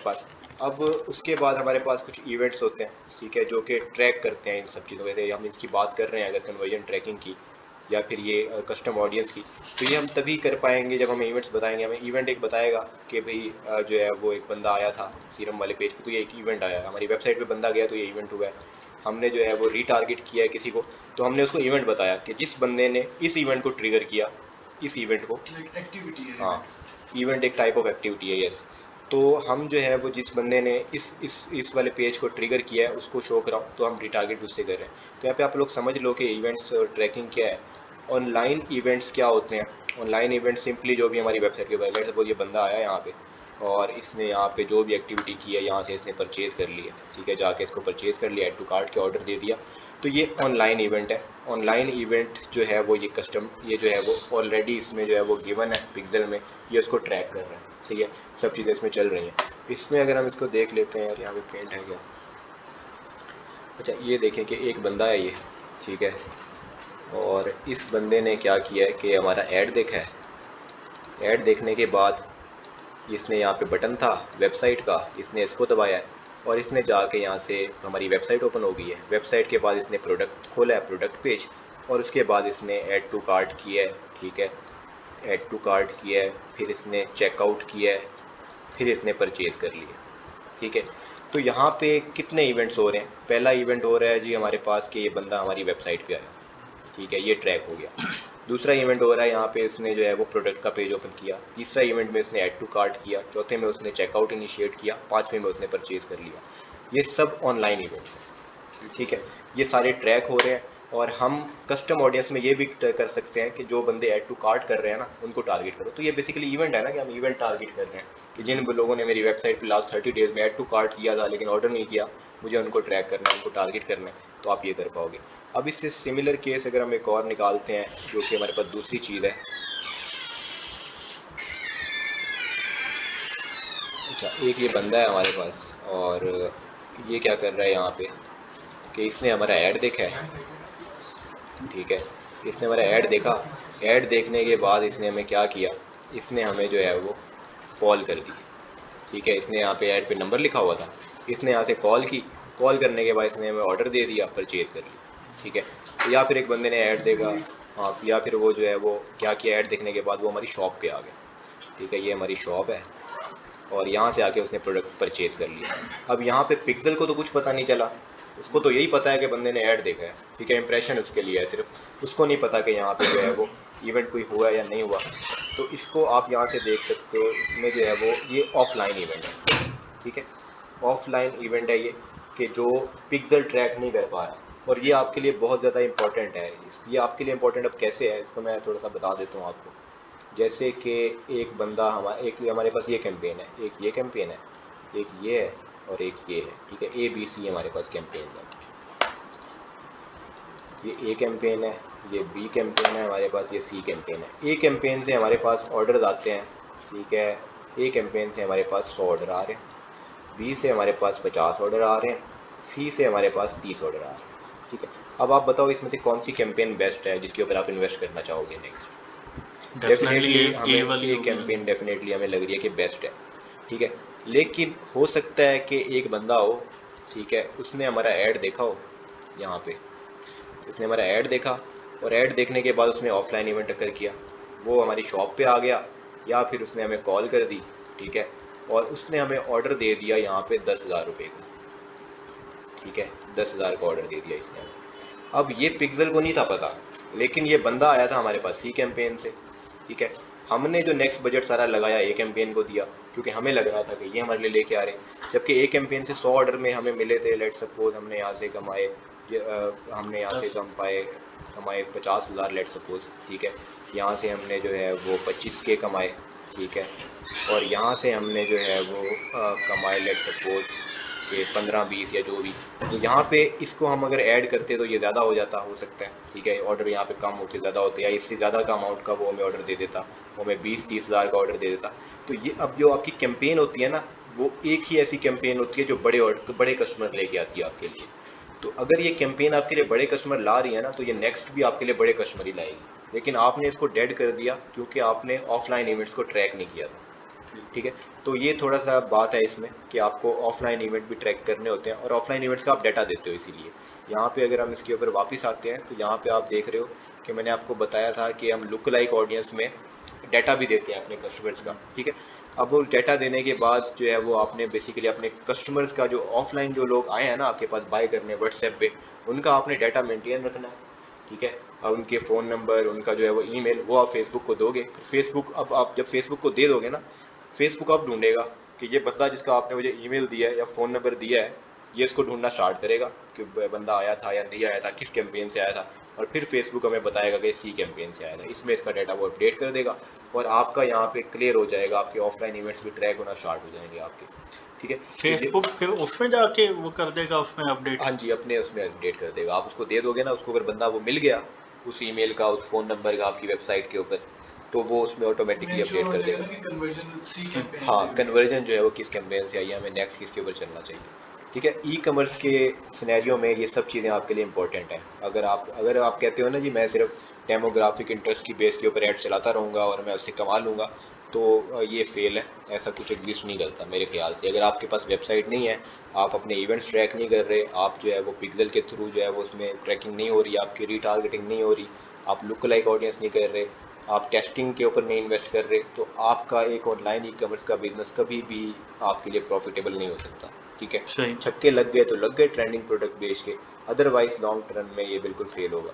पास। अब उसके बाद हमारे पास कुछ इवेंट्स होते हैं, ठीक है, जो कि ट्रैक करते हैं इन सब चीज़ों। वैसे हम इसकी बात कर रहे हैं अगर कन्वर्जन ट्रैकिंग की या फिर ये कस्टम ऑडियंस की, तो ये हम तभी कर पाएंगे जब हमें इवेंट्स बताएंगे। हमें इवेंट एक बताएगा कि भाई जो है वो एक बंदा आया था सीरम वाले पेज पे, तो ये एक इवेंट आया, हमारी वेबसाइट पे बंदा गया तो ये इवेंट हुआ है। हमने जो है वो रीटारगेट किया है किसी को, तो हमने उसको इवेंट बताया कि जिस बंदे ने इस इवेंट को ट्रिगर किया, इस इवेंट को, एक्टिविटी है। हाँ, इवेंट एक टाइप ऑफ एक्टिविटी है, यस। तो हम जो है वो जिस बंदे ने इस वाले पेज को ट्रिगर किया है उसको शो कराओ, तो हम रिटारगेट उससे कर रहे हैं। तो यहाँ पे आप लोग समझ लो कि इवेंट्स और ट्रैकिंग क्या है। ऑनलाइन इवेंट्स क्या होते हैं? ऑनलाइन इवेंट सिंपली जो भी हमारी वेबसाइट के ऊपर, लेट्स सपोज ये बंदा आया यहाँ पे और इसने यहाँ पे जो भी एक्टिविटी की है यहाँ से इसने परचेज़ कर लिया, ठीक है, जाके इसको परचेज़ कर लिया, ऐड टू कार्ट के ऑर्डर दे दिया, तो ये ऑनलाइन इवेंट है। ऑनलाइन इवेंट जो है वो ये कस्टम, ये जो है वो ऑलरेडी इसमें जो है वो गिवन है पिक्सल में, ये उसको ट्रैक कर रहा है, ठीक है, सब चीज़ें इसमें चल रही हैं। इसमें अगर हम इसको देख लेते हैं यार, यहाँ पे पेंट है क्या? अच्छा, ये देखें कि एक बंदा है ये, ठीक है, और इस बंदे ने क्या किया है कि हमारा ऐड देखा है। ऐड देखने के बाद इसने यहाँ पे बटन था वेबसाइट का, इसने इसको दबाया है और इसने जाके यहाँ से हमारी वेबसाइट ओपन हो गई है। वेबसाइट के बाद इसने प्रोडक्ट खोला है, प्रोडक्ट पेज, और उसके बाद इसने ऐड टू कार्ट किया है, ठीक है, ऐड टू कार्ट किया है, फिर इसने चेकआउट किया है, फिर इसने परचेज कर लिया, ठीक है। तो यहाँ पे कितने इवेंट्स हो रहे हैं? पहला इवेंट हो रहा है जी हमारे पास कि ये बंदा हमारी वेबसाइट पे आया, ठीक है, ये ट्रैक हो गया। दूसरा इवेंट हो रहा है यहाँ पे इसने जो है वो प्रोडक्ट का पेज ओपन किया। तीसरा इवेंट में उसने ऐड टू कार्ट किया। चौथे में उसने चेकआउट इनिशिएट किया। पाँचवें में उसने परचेज कर लिया। ये सब ऑनलाइन इवेंट्स हैं, ठीक है, ये सारे ट्रैक हो रहे हैं। और हम कस्टम ऑडियंस में ये भी कर सकते हैं कि जो बंदे ऐड टू कार्ट कर रहे हैं ना उनको टारगेट करो। तो ये बेसिकली इवेंट है ना, कि हम इवेंट टारगेट कर रहे हैं कि जिन लोगों ने मेरी वेबसाइट पे लास्ट 30 डेज़ में ऐड टू कार्ट किया था लेकिन ऑर्डर नहीं किया, मुझे उनको ट्रैक करना है, उनको टारगेट करना है, तो आप ये कर पाओगे। अब इससे सिमिलर केस अगर हम एक और निकालते हैं जो कि हमारे पास दूसरी चीज़ है। अच्छा, एक ये बंदा है हमारे पास और ये क्या कर रहा है यहाँ पे कि इसने हमारा ऐड देखा है, ठीक है, इसने हमारा ऐड देखा। ऐड देखने के बाद इसने हमें क्या किया, इसने हमें जो है वो कॉल कर दी, ठीक है, इसने यहाँ पे ऐड पे नंबर लिखा हुआ था, इसने यहाँ से कॉल की। कॉल करने के बाद इसने हमें ऑर्डर दे दिया, परचेज कर लिया, ठीक है। तो या फिर एक बंदे ने ऐड देखा, हाँ, या फिर वो जो है वो क्या किया, ऐड देखने के बाद वो हमारी शॉप पे आ गया, ठीक है, ये हमारी शॉप है और यहाँ से आके उसने प्रोडक्ट परचेज कर लिया। अब यहाँ पे पिक्सल को तो कुछ पता नहीं चला, उसको तो यही पता है कि बंदे ने ऐड देखा है, ठीक है, इंप्रेशन उसके लिए है सिर्फ, उसको नहीं पता कि यहाँ पे जो है वो इवेंट कोई हुआ या नहीं हुआ। तो इसको आप यहाँ से देख सकते हो, इसमें जो है वो ये ऑफलाइन इवेंट है, ठीक है, ऑफलाइन इवेंट है ये, कि जो पिक्सल ट्रैक नहीं कर पा रहा है। और ये आपके लिए बहुत ज़्यादा इंपॉर्टेंट है। ये आपके लिए इंपॉर्टेंट अब कैसे है इसको मैं थोड़ा सा बता देता हूँ आपको। जैसे कि एक बंदा एक हमारे पास ये कैंपेन है, एक ये कैंपेन है, एक ये है और एक ये है, ठीक है, ABC हमारे पास कैंपेन है। ये ए कैंपेन है, ये बी कैंपेन है हमारे पास, ये सी कैंपेन है। ए कैंपेन से हमारे पास ऑर्डर्स आते हैं, ठीक है, ए कैंपेन से हमारे पास 100 ऑर्डर आ रहे हैं, बी से हमारे पास 50 ऑर्डर आ रहे हैं, सी से हमारे पास 30 ऑर्डर आ रहे हैं, ठीक है। अब आप बताओ इसमें से कौन सी कैंपेन बेस्ट है जिसके ऊपर आप इन्वेस्ट करना चाहोगे नेक्स्ट? डेफिनेटली डेफिनेटली ए हमें वाली ए होगी। कैंपेन डेफिनेटली हमें लग रही है कि बेस्ट है, ठीक है। लेकिन हो सकता है कि एक बंदा हो, ठीक है, उसने हमारा ऐड देखा हो यहाँ पे, उसने हमारा ऐड देखा और ऐड देखने के बाद उसने ऑफलाइन इवेंट अकर किया, वो हमारी शॉप पे आ गया, या फिर उसने हमें कॉल कर दी, ठीक है, और उसने हमें ऑर्डर दे दिया यहाँ पे 10,000 रुपये का, ठीक है, 10,000 का ऑर्डर दे दिया इसने हमें। अब ये पिक्सल को नहीं था पता, लेकिन ये बंदा आया था हमारे पास सी कैंपेन से, ठीक है। हमने जो नेक्स्ट बजट सारा लगाया ए कैंपेन को दिया, क्योंकि हमें लग रहा था कि ये हमारे लिए लेके आ रहे हैं, जबकि ए कैंपेन से 100 ऑर्डर में हमें मिले थे, लेट सपोज हमने यहाँ से कमाए, हमने यहाँ से दस कमाए 50,000 लेट सपोज, ठीक है। यहाँ से हमने जो है वो 25K कमाए, ठीक है, और यहाँ से हमने जो है वो कमाए लेट सपोज कि 15-20 या जो भी। तो यहाँ पे इसको हम अगर ऐड करते तो ये ज़्यादा हो जाता, हो सकता है, ठीक है, ऑर्डर यहाँ पे कम होते ज़्यादा होते, या इससे ज़्यादा का अमाउंट का वो हमें ऑर्डर दे देता, वो हमें 20-30 हज़ार का ऑर्डर दे देता। तो ये अब जो आपकी कैंपेन होती है ना, वो एक ही ऐसी कैंपेन होती है जो बड़े कस्टमर लेके आती है आपके लिए। तो अगर ये कैंपेन आपके लिए बड़े कस्टमर ला रही है ना, तो ये नेक्स्ट भी आपके लिए बड़े कस्टमर ही लाएगी, लेकिन आपने इसको डेड कर दिया क्योंकि आपने ऑफलाइन इवेंट्स को ट्रैक नहीं किया था। ठीक है। तो ये थोड़ा सा बात है इसमें कि आपको ऑफलाइन इवेंट भी ट्रैक करने होते हैं और ऑफलाइन इवेंट्स का आप डाटा देते हो। इसीलिए यहाँ पे अगर हम इसके ऊपर वापस आते हैं तो यहाँ पे आप देख रहे हो कि मैंने आपको बताया था कि हम लुक लाइक ऑडियंस में डाटा भी देते हैं अपने कस्टमर्स का, ठीक है। अब वो डाटा देने के बाद जो है वो आपने बेसिकली अपने कस्टमर्स का जो ऑफलाइन जो लोग आए हैं ना आपके पास बाय करने व्हाट्सएप पे, उनका आपने डाटा मेंटेन रखना है, ठीक है। अब उनके फ़ोन नंबर, उनका जो है वो ईमेल, वो आप फेसबुक को दोगे। फिर फेसबुक, अब आप जब फेसबुक को दे दोगे ना, फेसबुक अब ढूंढेगा कि ये बंदा जिसका आपने मुझे ईमेल दिया है या फ़ोन नंबर दिया है, ये इसको ढूंढना स्टार्ट करेगा कि बंदा आया था या नहीं आया था, किस कैंपेन से आया था। और फिर फेसबुक हमें बताएगा कि सी कैंपेन से आया था, इसमें इसका डाटा वो अपडेट कर देगा और आपका यहाँ पे क्लियर हो जाएगा, आपके ऑफलाइन इवेंट्स भी ट्रैक होना स्टार्ट हो जाएंगे आपके, ठीक है। तो ये फेसबुक फिर उसमें जाके वो कर देगा उसमें अपडेट। हाँ जी, अपने उसमें अपडेट कर देगा। आप उसको दे दोगे ना, उसको अगर बंदा वो मिल गया उस ईमेल का, उस फ़ोन नंबर का आपकी वेबसाइट के ऊपर, तो वो उसमें ऑटोमेटिकली मेंशन अपडेट हो कर जाएगा देगा। ना कि कन्वर्जन सी कैंपेन हाँ, से हुई है। कन्वर्जन जो है वो किस कैंपेन से आई है, हमें नेक्स्ट किसके ऊपर चलना चाहिए, ठीक है। ई कॉमर्स के सिनेरियो में ये सब चीज़ें आपके लिए इंपॉर्टेंट हैं। अगर आप कहते हो ना जी मैं सिर्फ डेमोग्राफिक इंटरेस्ट की बेस के ऊपर ऐड चलाता रहूँगा और मैं उससे कमा लूँगा, तो ये फेल है। ऐसा कुछ एग्जिस्ट नहीं करता मेरे ख्याल से। अगर आपके पास वेबसाइट नहीं है, आप अपने इवेंट्स ट्रैक नहीं कर रहे, आप जो है वो पिक्सल के थ्रू जो है वो उसमें ट्रैकिंग नहीं हो रही, आपकी रीटारगेटिंग नहीं हो रही, आप लुक लाइक ऑडियंस नहीं कर रहे, आप टेस्टिंग के ऊपर नहीं इन्वेस्ट कर रहे, तो आपका एक ऑनलाइन ई कॉमर्स का बिजनेस कभी भी आपके लिए प्रॉफिटेबल नहीं हो सकता, ठीक है। सही। छक्के लग गए तो लग गए ट्रेंडिंग प्रोडक्ट बेच के, अदरवाइज लॉन्ग टर्म में ये बिल्कुल फेल होगा।